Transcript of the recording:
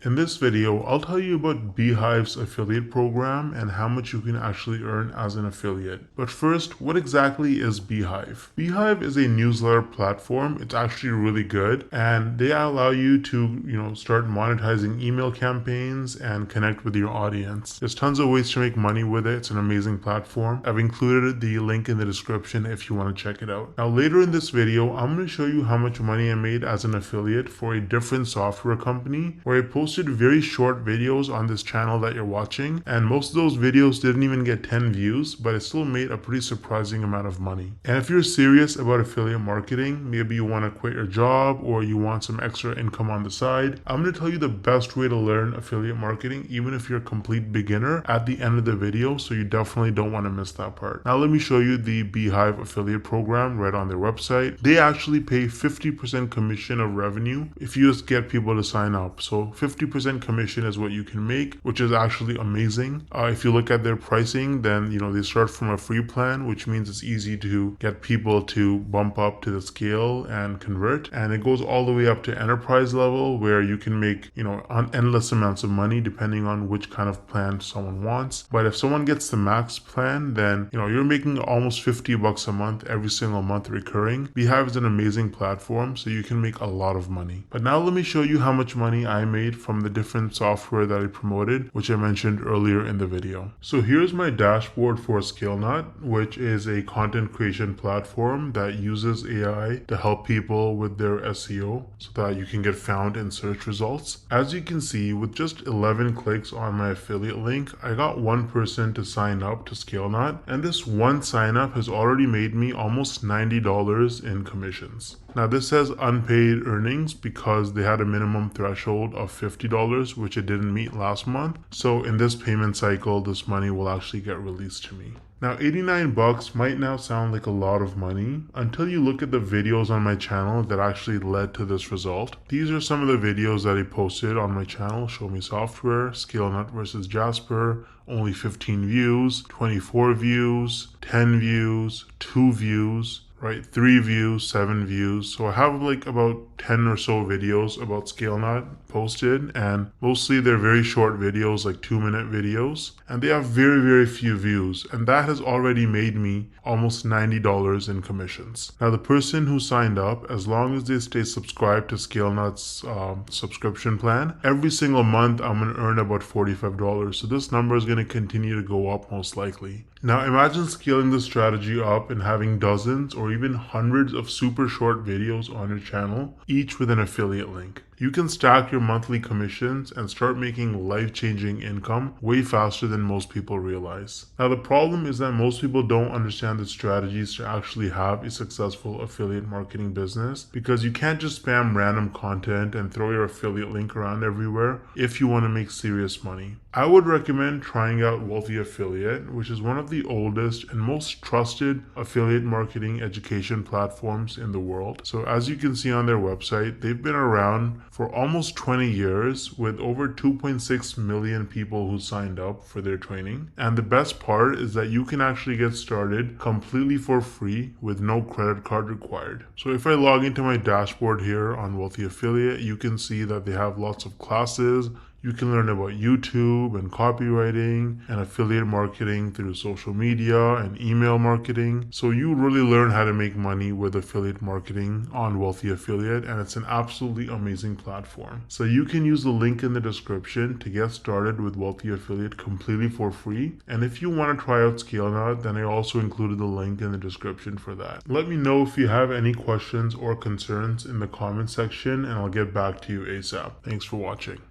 In this video, I'll tell you about Beehiiv's affiliate program and how much you can actually earn as an affiliate. But first, what exactly is Beehiiv? Beehiiv is a newsletter platform. It's actually really good, and they allow you to, start monetizing email campaigns and connect with your audience. There's tons of ways to make money with it. It's an amazing platform. I've included the link in the description if you want to check it out. Now, later in this video, I'm going to show you how much money I made as an affiliate for a different software company where I posted very short videos on this channel that you're watching, and most of those videos didn't even get 10 views, but it still made a pretty surprising amount of money. And if you're serious about affiliate marketing, maybe you want to quit your job or you want some extra income on the side, I'm going to tell you the best way to learn affiliate marketing, even if you're a complete beginner, at the end of the video, so you definitely don't want to miss that part. Now let me show you the Beehiiv affiliate program right on their website. They actually pay 50% commission of revenue if you just get people to sign up. So 50% commission is what you can make, which is actually amazing. If you look at their pricing, then they start from a free plan, which means it's easy to get people to bump up to the scale and convert. And it goes all the way up to enterprise level, where you can make endless amounts of money depending on which kind of plan someone wants. But if someone gets the max plan, then you're making almost $50 a month every single month recurring. Beehiiv is an amazing platform, so you can make a lot of money. But now let me show you how much money I made from the different software that I promoted, which I mentioned earlier in the video. So here's my dashboard for ScaleNut, which is a content creation platform that uses AI to help people with their SEO so that you can get found in search results. As you can see, with just 11 clicks on my affiliate link, I got one person to sign up to ScaleNut, and this one sign up has already made me almost $90 in commissions. Now this says unpaid earnings because they had a minimum threshold of $50, which it didn't meet last month. So in this payment cycle, this money will actually get released to me. Now $89 might now sound like a lot of money until you look at the videos on my channel that actually led to this result. These are some of the videos that I posted on my channel: Show Me Software, ScaleNut versus Jasper, only 15 views, 24 views, 10 views, 2 views, right? 3 views, 7 views. So I have like about 10 or so videos about ScaleNut posted, and mostly they're very short videos, like 2-minute videos, and they have very, very few views, and that has already made me almost $90 in commissions. Now the person who signed up, as long as they stay subscribed to ScaleNut's subscription plan, every single month I'm going to earn about $45. So this number is going to continue to go up most likely. Now imagine scaling this strategy up and having dozens or even hundreds of super short videos on your channel, each with an affiliate link. You can stack your monthly commissions and start making life-changing income way faster than most people realize. Now the problem is that most people don't understand the strategies to actually have a successful affiliate marketing business, because you can't just spam random content and throw your affiliate link around everywhere if you want to make serious money. I would recommend trying out Wealthy Affiliate, which is one of the oldest and most trusted affiliate marketing education platforms in the world. So as you can see on their website, they've been around for almost 20 years with over 2.6 million people who signed up for their training. And the best part is that you can actually get started completely for free with no credit card required. So if I log into my dashboard here on Wealthy Affiliate, you can see that they have lots of classes. You can learn about YouTube and copywriting and affiliate marketing through social media and email marketing. So you really learn how to make money with affiliate marketing on Wealthy Affiliate, and it's an absolutely amazing platform. So you can use the link in the description to get started with Wealthy Affiliate completely for free. And if you want to try out ScaleNut, then I also included the link in the description for that. Let me know if you have any questions or concerns in the comment section, and I'll get back to you ASAP. Thanks for watching.